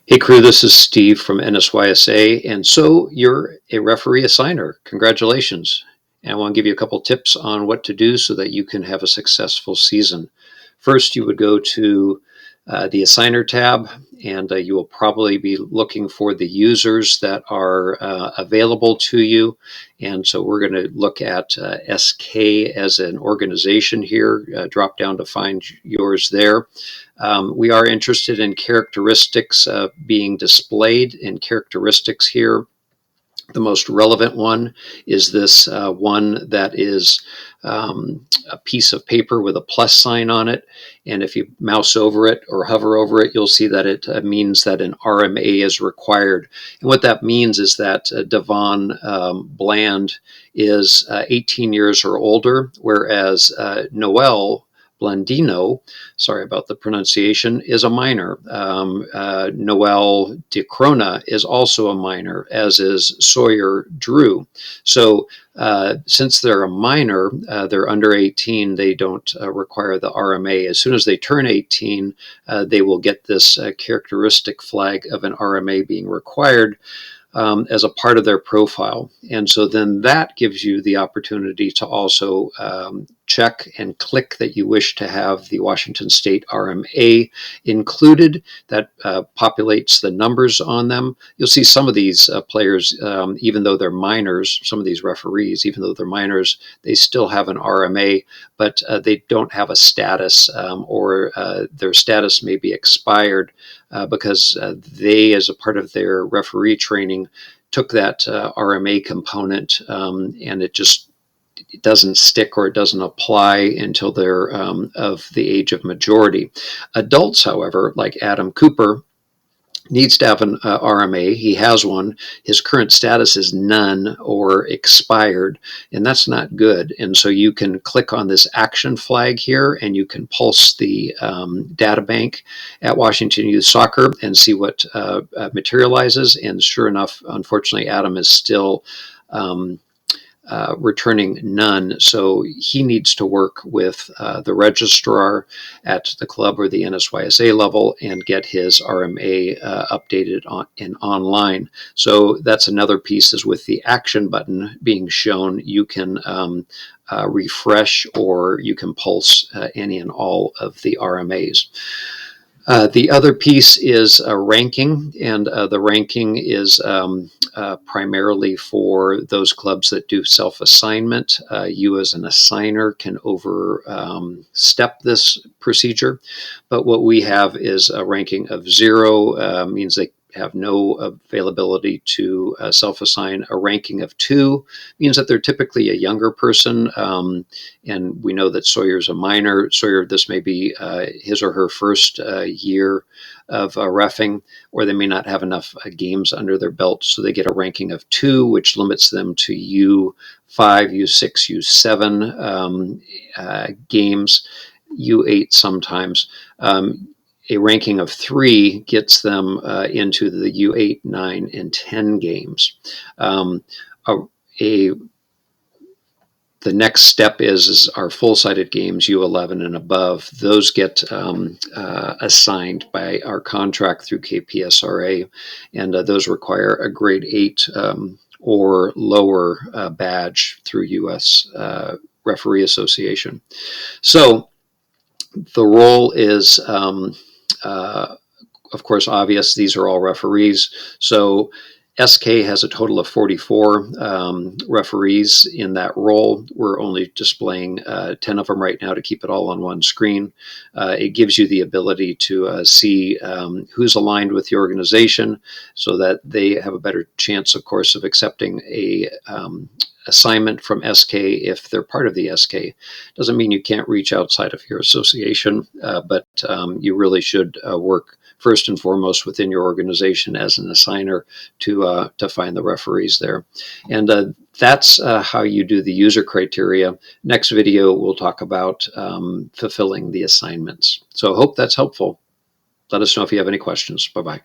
Hey crew, this is Steve from NSYSA, and so you're a referee assigner. Congratulations. And I want to give you a couple tips on what to do so that you can have a successful season. First, you would go to the Assigner tab, and you will probably be looking for the users that are available to you. And so we're going to look at SK as an organization here, drop down to find yours there. We are interested in characteristics being displayed in characteristics here. The most relevant one is this one that is a piece of paper with a plus sign on it. And if you mouse over it or hover over it, you'll see that it means that an RMA is required. And what that means is that Devon Bland is 18 years or older, whereas Noel Blandino, sorry about the pronunciation, is a minor. Noel DeCrona is also a minor, as is Sawyer Drew. So since they're a minor, they're under 18, they don't require the RMA. As soon as they turn 18, they will get this characteristic flag of an RMA being required as a part of their profile. And so then that gives you the opportunity to also check and click that you wish to have the Washington State RMA included. That populates the numbers on them. You'll see some of these players, even though they're minors, some of these referees, even though they're minors, they still have an RMA, but they don't have a status, or their status may be expired because they, as a part of their referee training, took that RMA component, and it doesn't stick, or it doesn't apply until they're of the age of majority. Adults, however, like Adam Cooper, needs to have an RMA. He has one. His current status is none or expired, and that's not good. And so you can click on this action flag here, and you can pulse the data bank at Washington Youth Soccer and see what materializes. And sure enough, unfortunately, Adam is still returning none. So he needs to work with the registrar at the club or the NSYSA level and get his RMA updated and online. So that's another piece, is with the action button being shown, you can refresh, or you can pulse any and all of the RMAs. The other piece is ranking, and the ranking is primarily for those clubs that do self-assignment. You as an assigner can overstep this procedure, but what we have is a ranking of 0, means they have no availability to self-assign. A ranking of 2 means that they're typically a younger person, and we know that Sawyer's a minor. Sawyer, this may be his or her first year of reffing, or they may not have enough games under their belt, so they get a ranking of 2, which limits them to U5, U6, U7 games, U8 sometimes. A ranking of 3 gets them into the U8, 9, and 10 games. The next step is our full-sided games, U11 and above. Those get assigned by our contract through KPSRA, and those require a grade 8 or lower badge through U.S. Referee Association. So the role is, of course, obvious. These are all referees. So SK has a total of 44 referees in that role. We're only displaying 10 of them right now to keep it all on one screen. It gives you the ability to see who's aligned with the organization, so that they have a better chance, of course, of accepting a assignment from SK if they're part of the SK. Doesn't mean you can't reach outside of your association, but you really should work first and foremost within your organization as an assigner to find the referees there. And that's how you do the user criteria. Next video, we'll talk about fulfilling the assignments. So I hope that's helpful. Let us know if you have any questions. Bye-bye.